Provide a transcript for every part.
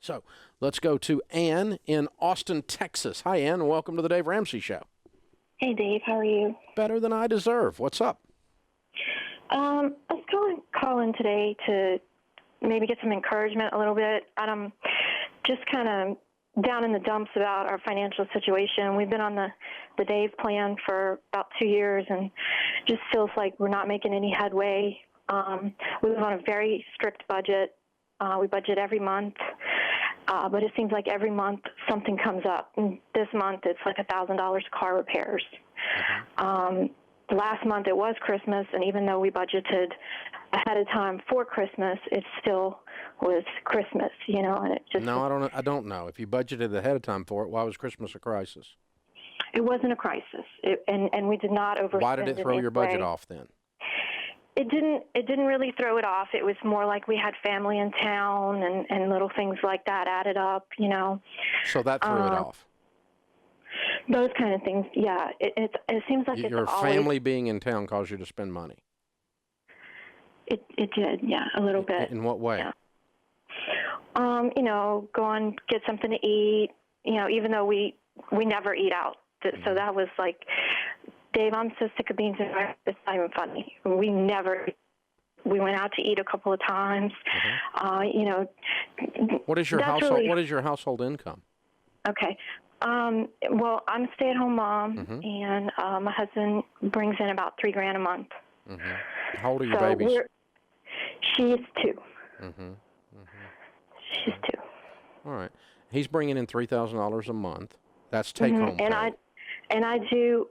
So let's go to Ann in Austin, Texas. Hi, Ann, and welcome to the Dave Ramsey Show. Hey, Dave. How are you? Better than I deserve. What's up? I was calling today to maybe get some encouragement a little bit. I'm just kind of down in the dumps about our financial situation. We've been on the Dave plan for about 2 years, and just feels like we're not making any headway. We live on a very strict budget. We budget every month, but it seems like every month something comes up. And this month it's like $1,000 car repairs. Last month it was Christmas, and even though we budgeted ahead of time for Christmas, it still was Christmas, and it just... No, I don't know. If you budgeted ahead of time for it, why was Christmas a crisis? It wasn't a crisis, and we did not overspend. Why did it throw your budget off then? It didn't really throw it off. It was more like we had family in town and little things like that added up, So that threw it off. Those kind of things, yeah. It seems like your family being in town caused you to spend money. It did, yeah, a little bit. In what way? Yeah. Go and get something to eat. Even though we never eat out, so that was like, Dave, I'm so sick of beans and rice. It's not even funny. We went out to eat a couple of times. What is your household? What is your household income? Okay. Well, I'm a stay-at-home mom, and my husband brings in about $3,000 a month. How old are your babies? She's 2. She's 2. All right. He's bringing in $3,000 a month. That's take-home pay. And I do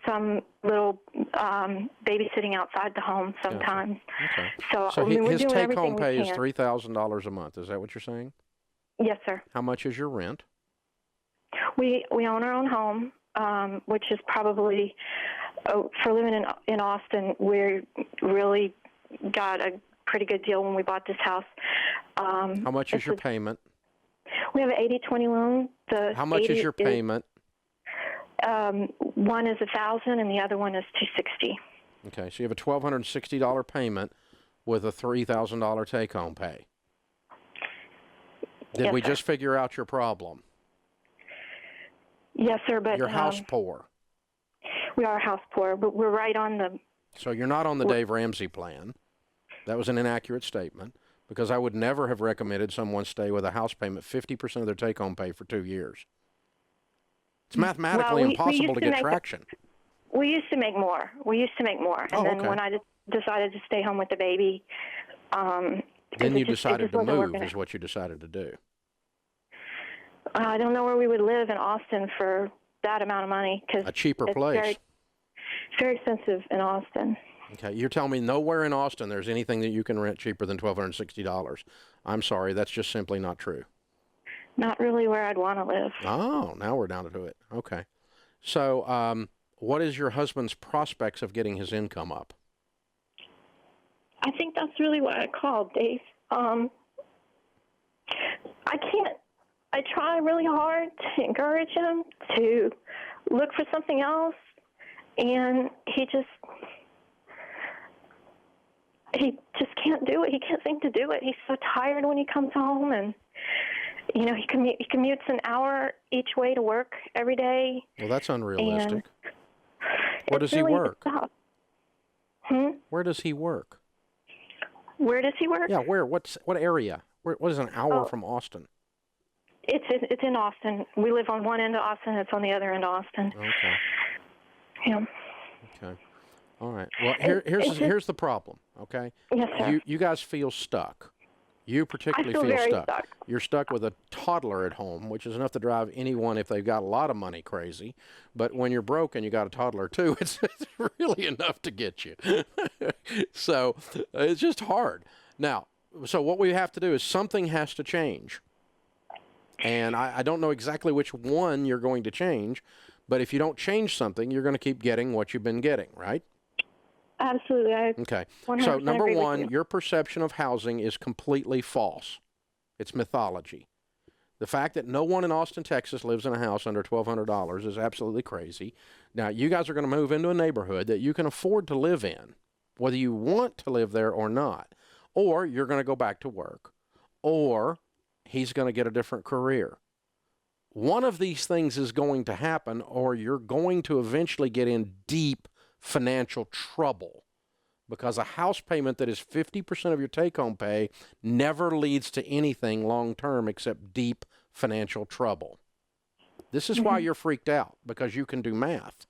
some little babysitting outside the home sometimes. Okay. So his take-home pay is $3,000 a month. Is that what you're saying? Yes, sir. How much is your rent? We own our own home, which is probably, for living in Austin, we really got a pretty good deal when we bought this house. How much is your payment? We have an 80-20 loan. How much is your payment? One is $1,000 and the other one is $260. Okay, so you have a $1,260 payment with a $3,000 take-home pay. Did we just figure out your problem? Yes, sir, but... You're house poor. We are house poor, but we're right on the... So you're not on the Dave Ramsey plan. That was an inaccurate statement, because I would never have recommended someone stay with a house payment 50% of their take-home pay for 2 years. It's mathematically impossible to get traction. We used to make more. And then when I decided to stay home with the baby... then you decided to move is what you decided to do. I don't know where we would live in Austin for that amount of money. A cheaper place. Very expensive in Austin. Okay, you're telling me nowhere in Austin there's anything that you can rent cheaper than $1,260. I'm sorry, that's just simply not true. Not really where I'd want to live. Oh, now we're down to it. Okay. So what is your husband's prospects of getting his income up? I think that's really why I called, Dave. I try really hard to encourage him to look for something else, and he just can't do it. He can't seem to do it. He's so tired when he comes home, and he commutes an hour each way to work every day. Well, that's unrealistic. Where does he work? Where does he work? Where does he work? Yeah, where? What area? What is an hour from Austin? It's in Austin. We live on one end of Austin. It's on the other end of Austin. Okay. Yeah. Okay. All right. Well, here's the problem. Okay. Yes, sir. You guys feel stuck. You particularly feel stuck. You're stuck with a toddler at home, which is enough to drive anyone, if they've got a lot of money, crazy. But when you're broke and you got a toddler too, it's really enough to get you. So it's just hard. Now, so what we have to do is something has to change. And I don't know exactly which one you're going to change, but if you don't change something, you're going to keep getting what you've been getting, right? Absolutely. Okay. So number one, your perception of housing is completely false. It's mythology. The fact that no one in Austin, Texas lives in a house under $1,200 is absolutely crazy. Now, you guys are going to move into a neighborhood that you can afford to live in, whether you want to live there or not. Or you're going to go back to work. Or he's going to get a different career. One of these things is going to happen, or you're going to eventually get in deep financial trouble, because a house payment that is 50% of your take-home pay never leads to anything long-term except deep financial trouble. This is why you're freaked out, because you can do math.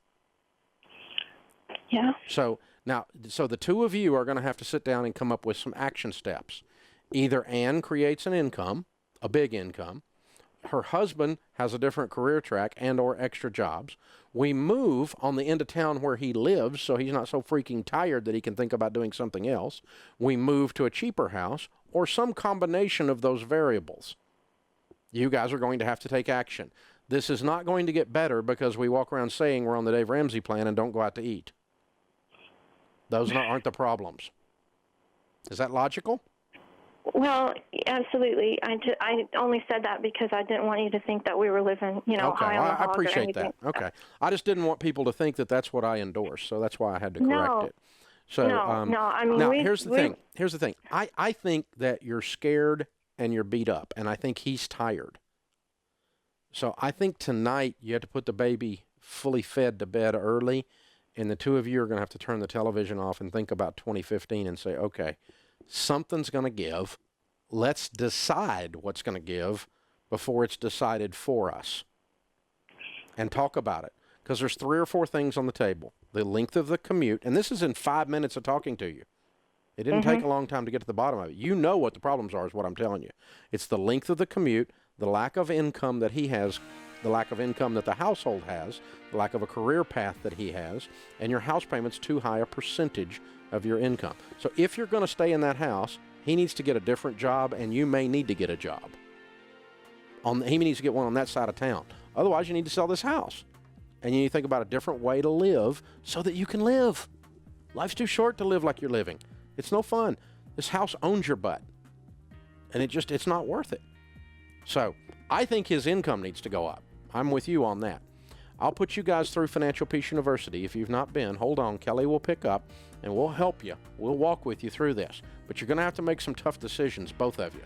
Yeah. So the two of you are going to have to sit down and come up with some action steps. Either Ann creates an income, a big income. Her husband has a different career track and or extra jobs. We move on the end of town where he lives so he's not so freaking tired that he can think about doing something else. We move to a cheaper house, or some combination of those variables. You guys are going to have to take action. This is not going to get better because we walk around saying we're on the Dave Ramsey plan and don't go out to eat. Those aren't the problems. Is that logical? Well, absolutely. I only said that because I didn't want you to think that we were living, high on the hog. I appreciate that. Okay. I just didn't want people to think that that's what I endorse, so that's why I had to correct it. So, no. I mean, now, here's the thing. Here's the thing. I think that you're scared and you're beat up, and I think he's tired. So I think tonight you have to put the baby fully fed to bed early, and the two of you are going to have to turn the television off and think about 2015 and say, okay, something's going to give. Let's decide what's going to give before it's decided for us. And talk about it. Because there's 3 or 4 things on the table. The length of the commute, and this is in 5 minutes of talking to you. It didn't take a long time to get to the bottom of it. You know what the problems are is what I'm telling you. It's the length of the commute, the lack of income that he has, the lack of income that the household has, the lack of a career path that he has, and your house payment's too high a percentage of your income. So if you're going to stay in that house, he needs to get a different job, and you may need to get a job. He needs to get one on that side of town. Otherwise, you need to sell this house. And you need to think about a different way to live so that you can live. Life's too short to live like you're living. It's no fun. This house owns your butt. And it's not worth it. So I think his income needs to go up. I'm with you on that. I'll put you guys through Financial Peace University. If you've not been, hold on. Kelly will pick up, and we'll help you. We'll walk with you through this. But you're going to have to make some tough decisions, both of you.